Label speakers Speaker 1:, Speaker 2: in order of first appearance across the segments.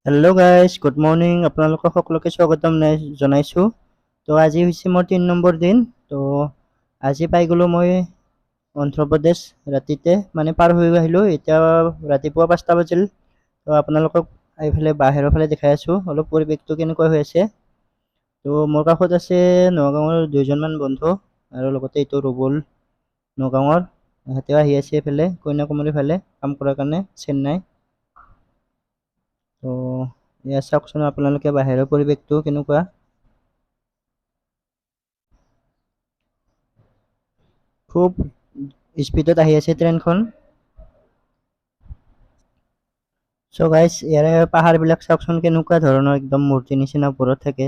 Speaker 1: Hello' guys, good morning. আপোনালোকক সকলোকে স্বাগতম জনাইছোঁ। তো আজি হৈছে মোৰ 3 নম্বৰ দিন। তো আজি পাই গ'লোঁ মই অন্ধ্ৰপ্ৰদেশ ৰাতিতে, মানে পাৰ হৈ আহিলোঁ। এতিয়া ৰাতিপুৱা 5টা বাজিল। তো আপোনালোকক এইফালে বাহিৰৰ ফালে দেখাই আছোঁ অলপ পৰিৱেশটো কেনেকুৱা হৈ আছে। তো মোৰ কাষত আছে নগাঁৱৰ 2জনমান বন্ধু আৰু লগতে এইটো ৰুবুল নগাঁৱৰ। সিহঁতেও আহি আছে এইফালে কন্যাকুমাৰীৰ ফালে কাম কৰাৰ কাৰণে চেন্নাই। তো এয়া চাওকচোন আপোনালোকে বাহিৰৰ পৰিৱেশটো কেনেকুৱা। খুব স্পীডত আহি আছে ট্ৰেইনখন। চ' গাইজ, ইয়াৰে পাহাৰবিলাক চাওকচোন কেনেকুৱা ধৰণৰ, একদম মূৰ্তি নিচিনা ওপৰত থাকে,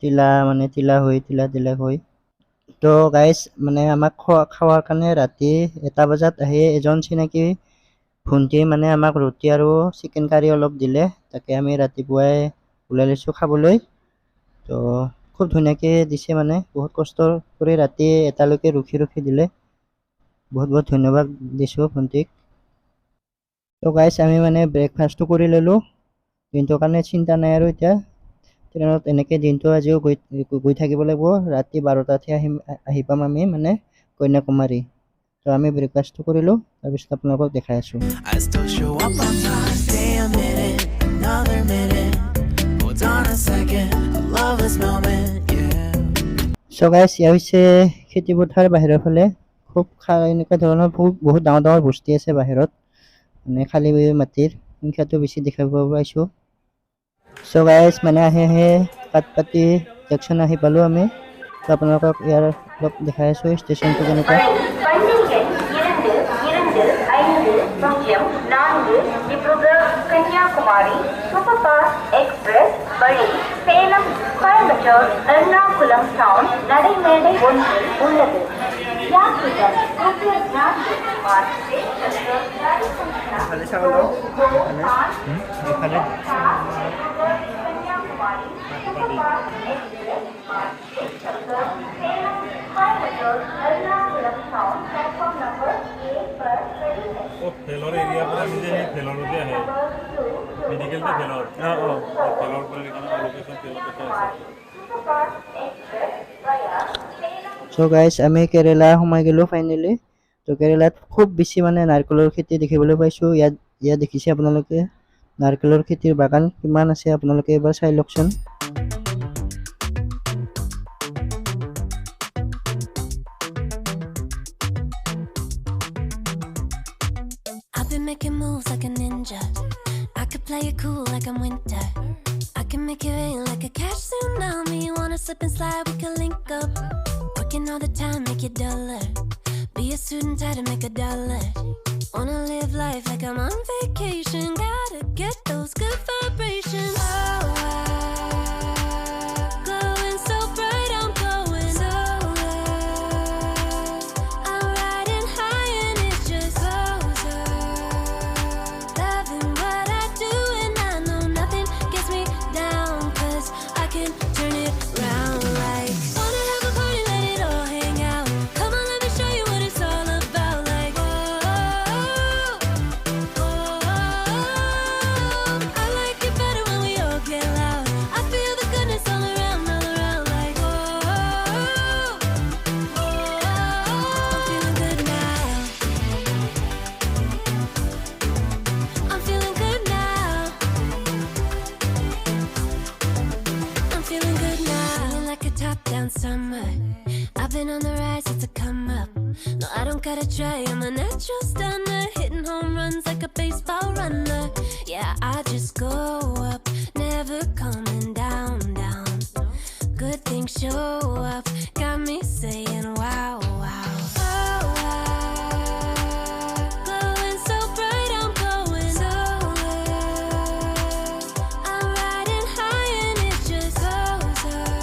Speaker 1: টিলা হৈ। তো গাইজ, মানে আমাক খাৱাৰ কাৰণে ৰাতি 1টা বজাত আহি এজন চিনাকি ভণ্টিয়ে মানে আমাক ৰুটি আৰু চিকেন কাৰী অলপ দিলে। তাকে আমি ৰাতিপুৱাই ওলাই লৈছোঁ খাবলৈ। তো খুব ধুনীয়াকৈ দিছে, মানে বহুত কষ্ট কৰি ৰাতি এটালৈকে ৰখি দিলে। বহুত বহুত ধন্যবাদ দিছোঁ ভণ্টিক। তো গাইজ, আমি মানে ব্ৰেকফাষ্টটো কৰি ল'লোঁ। দিনটোৰ কাৰণে চিন্তা নাই আৰু এতিয়া ট্ৰেইনত এনেকৈ দিনটো আজিও গৈ থাকিব লাগিব। ৰাতি 12টাতহে আহি পাম আমি মানে কন্যাকুমাৰী। তো আমি ব্ৰেকফাষ্টটো কৰিলোঁ, তাৰপিছত আপোনালোকক দেখাই আছোঁ। চ' গাইজ, এয়া হৈছে খেতিপথাৰ বাহিৰৰ ফালে। খুব এনেকুৱা ধৰণৰ বহুত ডাঙৰ ডাঙৰ বস্তি আছে বাহিৰত, মানে খালী মাটিৰ সংখ্যাটো বেছি দেখিব পাইছোঁ। চ' গাইজ, মানে আহে পাটপাটি জংচন আহি পালোঁ আমি। তো আপোনালোকক ইয়াৰ অলপ দেখাই আছোঁ ষ্টেচনটো কেনেকুৱা। Kanyakumari Superfast Express வழி சேலம் கோயம்புத்தூர் எர்ணாகுளம் டவுன் நடைமேடை ஒன்றில் உள்ளது. யாத்ரிகர் कृपया ध्यान दें मार्ग से चलकर गाड़ी संख्या 2 Superfast Express मार्ग से चलकर Salem Coimbatore Ernakulam town platform number 1 पर खड़ी है।
Speaker 2: फेलोर एरिया पर आम्ही जे फेलोर मध्ये आहे मेडिकल ते फेलोर फेलोर पर लोकेशन फेलोर आहे।
Speaker 1: চ' গাইজ, আমি কেৰেলা সোমাই গ'লোঁ ফাইনেলি। তো কেৰেলাত খুব বেছি মানে নাৰিকলৰ খেতি দেখিবলৈ পাইছোঁ। ইয়াত দেখিছে আপোনালোকে নাৰিকলৰ খেতিৰ বাগান কিমান আছে, আপোনালোকে এবাৰ চাই লওকচোন।
Speaker 3: I've been making moves like a ninja. I could play it cool like I'm winter. I can make it rain like a cash tsunami. Wanna slip and slide, we can link up. Working all the time, make it dollar. Be a student, try to make $1. Wanna live life like I'm on vacation. Gotta get those good vibrations. Glowing so bright, I'm glowing so I'm riding high and it's just closer. Loving what I do and I know nothing gets me down, 'cause I can turn it round like wanna have a party, let it all hang out. Come on, let me show you what it's all about. Like I like it better when we all get loud. I feel the goodness all around like I'm feeling good now. I'm feeling good now. I'm feeling good now. Feeling like a top-down summer. I've been on the rise, it's a come up. No, I don't gotta try, I'm a natural stunner. Hitting home runs like a baseball runner. Yeah, I just go up, never coming down. Good things show up, got me saying wow. Glowing so bright, I'm glowing so I'm riding high and it just goes up.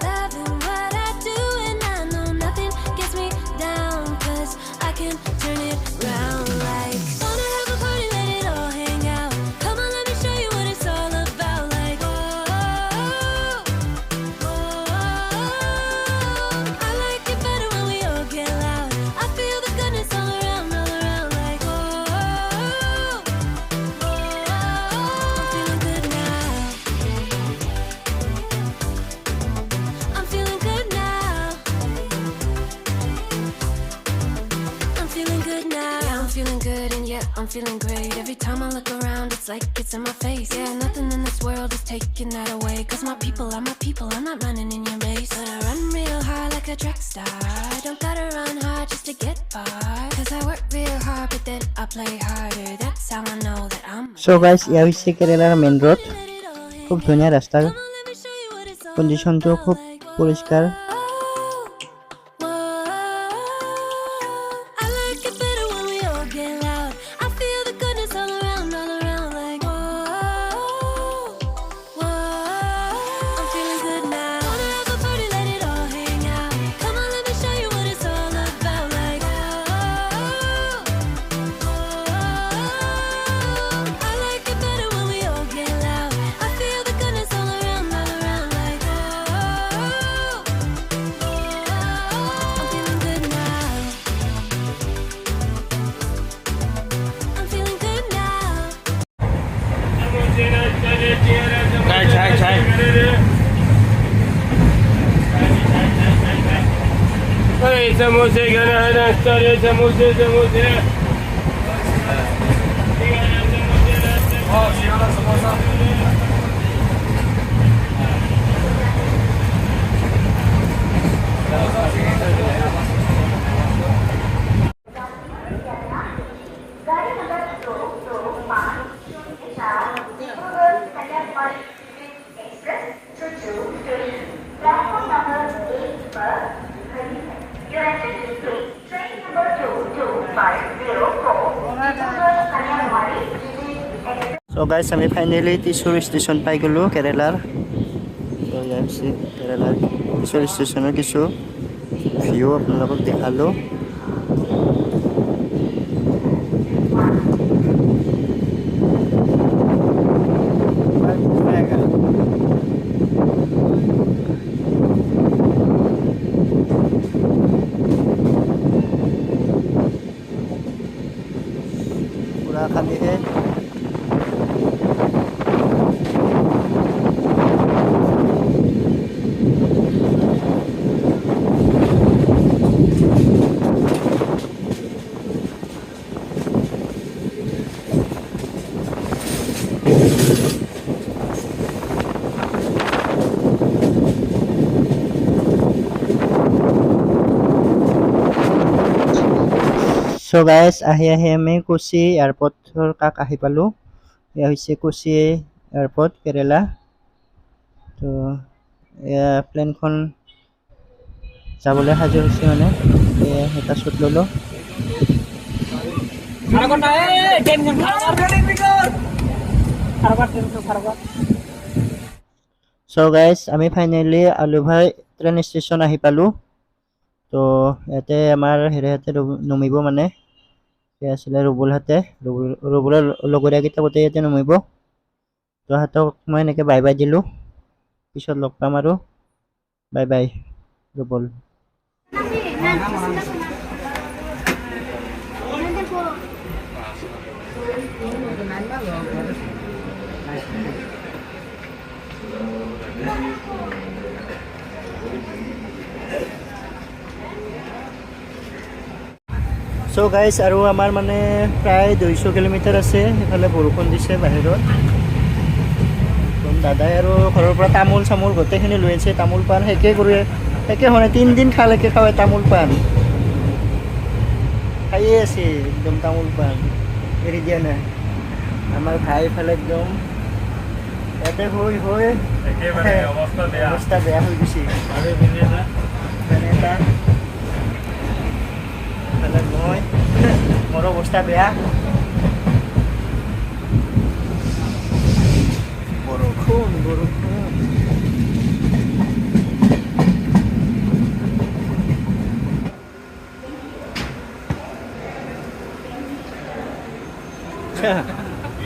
Speaker 3: Loving what I do and I know nothing gets me down, 'cause I can turn it round like wanna have a party, let it all hang out. Come on, let me I'm feeling great. Every time I look around, it's like it's in my face. Yeah, nothing in this world is taking that away. Cause my people are my people, I'm not running in your race. But I run real hard like a track star. I don't gotta run hard just to get far. Cause I work real hard, but then I play harder. That's how I know that I'm.
Speaker 1: So guys, ইয়া হৈছে কেৰেলাৰ main road. খুব ধুনীয়া ৰাস্তাৰ কণ্ডিশ্যনটো খুব পৰিষ্কাৰ।
Speaker 2: समोसे खाना है नाश्ता रे समोसे समोसे
Speaker 4: Platform number 8 पर खड़ी है। Your attention please. Train number 22504 Kanyakumari
Speaker 1: So guys, আমি ফাইনেলি ত্ৰিশূৰ ষ্টেচন পাই গ'লোঁ কেৰেলাৰ। তো ইয়াৰ হৈছে কেৰেলাৰ ত্ৰিশূৰ ষ্টেচনৰ কিছু ভিউ আপোনালোকক দেখালোঁ। पूरा खाली है। So guys, আহি আমি কোচি এয়াৰপৰ্টৰ কাষ আহি পালোঁ। এয়া হৈছে কোচি এয়াৰপৰ্ট কেৰেলা। তো এয়া প্লেনখন যাবলৈ সাজু হৈছে মানে এটা শ্বুট ল'লোঁ। So guys, আমি ফাইনেলি আলুভাই ট্ৰেইন ষ্টেচন আহি পালোঁ। তো ইয়াতে আমাৰ হেৰিহঁতে নমিব মানে আছিলে ৰুবুলহঁতে ৰুবুলৰ লগৰীয়াকেইটা গোটেই ইয়াতে নমিব। তো সিহঁতক মই এনেকৈ বাই বাই দিলোঁ। পিছত লগ পাম আৰু bye bye Rubul. So guys, আৰু আমাৰ মানে প্ৰায় 200 কিলোমিটাৰ আছে। সেইফালে বৰষুণ দিছে বাহিৰত। দাদাই আৰু ঘৰৰ পৰা তামোল চামোল গোটেইখিনি লৈ আহিছে। তামোল পাণ শেষে কৰি শেষে হোৱা নাই, 3 দিন খালৈকে খাওঁৱে তামোল পাণ খায়ে আছে একদম। তামোল পাণ এৰি দিয়া নাই। আমাৰ ভাই ফালে একদম ইয়াতে হৈ অৱস্থা বেয়া হৈ গৈছে। মই মোৰ অৱস্থা বেয়া। বৰষুণ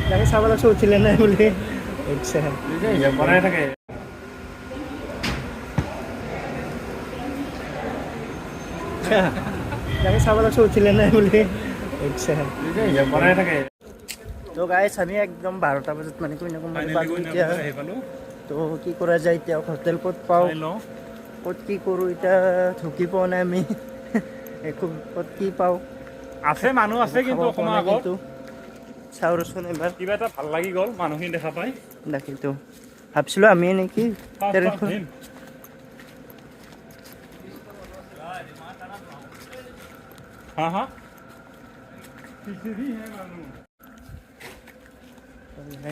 Speaker 1: তাকে চাব লাগছে উঠিলে নাই বুলি। বনাই থাকে তাকে চাব লাগছে উঠিলে নাই বুলি। বনাই থাকে। তো গাইছ আমি একদম 12টা বজাত মানে তো কি কৰা যায় এতিয়া? হোটেল ক'ত পাওঁ, ক'ত কি কৰোঁ এতিয়া ঢুকি পোৱা নাই আমি। একো ক'ত কি পাওঁ
Speaker 2: আছে মানুহ আছে কিন্তু
Speaker 1: চাওঁ ৰচোন এবাৰ
Speaker 2: কিবা এটা ভাল লাগি গ'ল মানুহখিনি দেখা পাই
Speaker 1: তাকেতো ভাবছিলোঁ আমি নেকি ট্ৰেইনখন
Speaker 2: হা হা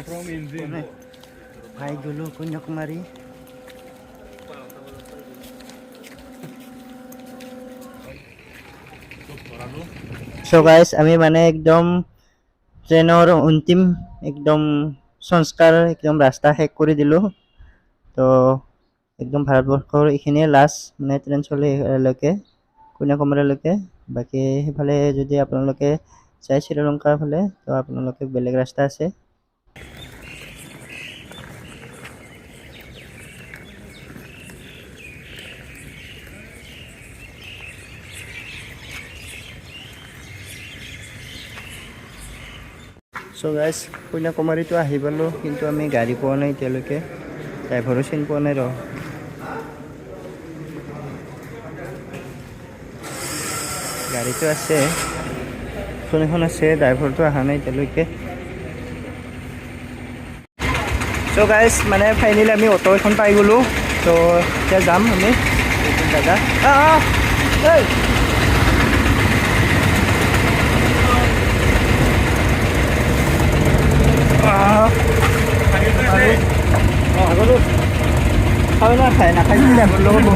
Speaker 2: from engine
Speaker 1: ভাই গ'লো কন্যাকুমাৰী So guys, আমি মানে একদম ট্ৰেইনৰ অন্তিম একদম সংস্কাৰ একদম ৰাস্তা শেষ কৰি দিলোঁ তো একদম ভাৰতবৰ্ষৰ এইখিনিয়ে লাষ্ট মানে ট্ৰেইন চলে লৈকে কন্যাকুমাৰীলৈকে বাকী সেইফালে যদি আপোনালোকে যায় শ্ৰীলংকাৰ ফালে তো আপোনালোকে বেলেগ ৰাস্তা আছে So guys, কন্যাকুমাৰীতো আহি পালোঁ কিন্তু আমি গাড়ী পোৱা নাই এতিয়ালৈকে ড্ৰাইভাৰো চিনি পোৱা নাই গাড়ীটো আছে এখন আছে ড্ৰাইভাৰটো অহা নাই এতিয়ালৈকে So guys, মানে ফাইনেলি আমি অটো এখন পাই গ'লোঁ তো এতিয়া যাম আমি দাদা আগতো খাই নাখায় নাখাই ড্ৰাইভাৰ লগত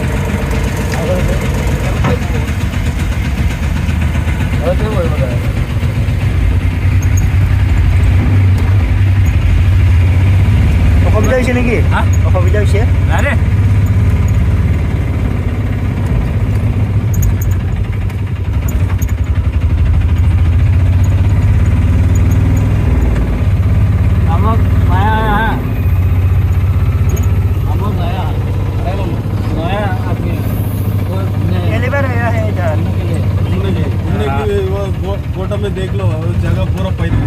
Speaker 1: অসুবিধা হৈছে নেকি অসুবিধা হৈছে
Speaker 2: फोटो में देख लो जगह पूरा पैदल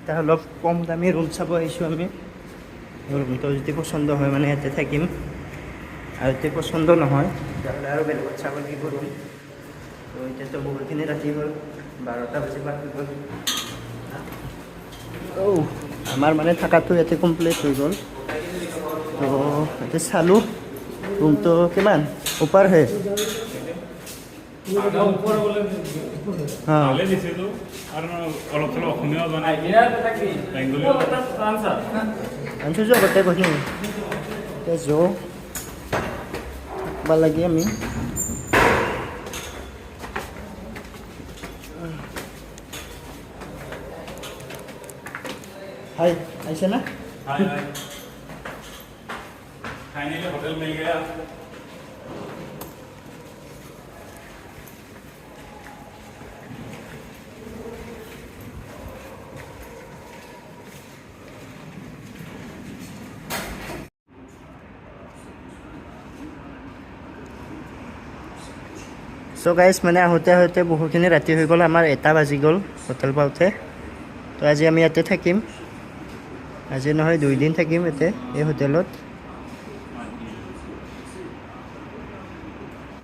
Speaker 1: এতিয়া অলপ কম দামী ৰুম চাব আহিছোঁ আমি ৰুমটো যদি পচন্দ হয় মানে ইয়াতে থাকিম আৰু যদি পচন্দ নহয় তেতিয়াহ'লে আৰু বেলেগত চাব লাগিব ৰুম তো এতিয়াতো বহুতখিনি ৰাতি হ'ল 12টা বাজি পাৰ হৈ গ'ল আমাৰ মানে থকাটো ইয়াতে কমপ্লিট হৈ গ'ল তো ইয়াতে চালোঁ ৰুমটো কিমান ওপৰ হে
Speaker 2: ভালে দিছিলোঁ আৰু অলপ চলপ অসমীয়াও জনাই বেংগলীও
Speaker 1: আনছো যোৱা গোটেই কৈছোঁ এতিয়া যোৱা থাকবা লাগে আমি हाय ऐसे ना
Speaker 2: हाय हाय फाइनली होटल मिल गया
Speaker 1: सो गाइस মানে আহোঁতে আহোঁতে বহুখিনি ৰাতি হৈ গ'ল আমাৰ 1টা বাজি গ'ল হোটেল পাওঁতে তো আজি আমি ইয়াতে থাকিম আজি নহয় 2 দিন থাকিম ইয়াতে এই হোটেলত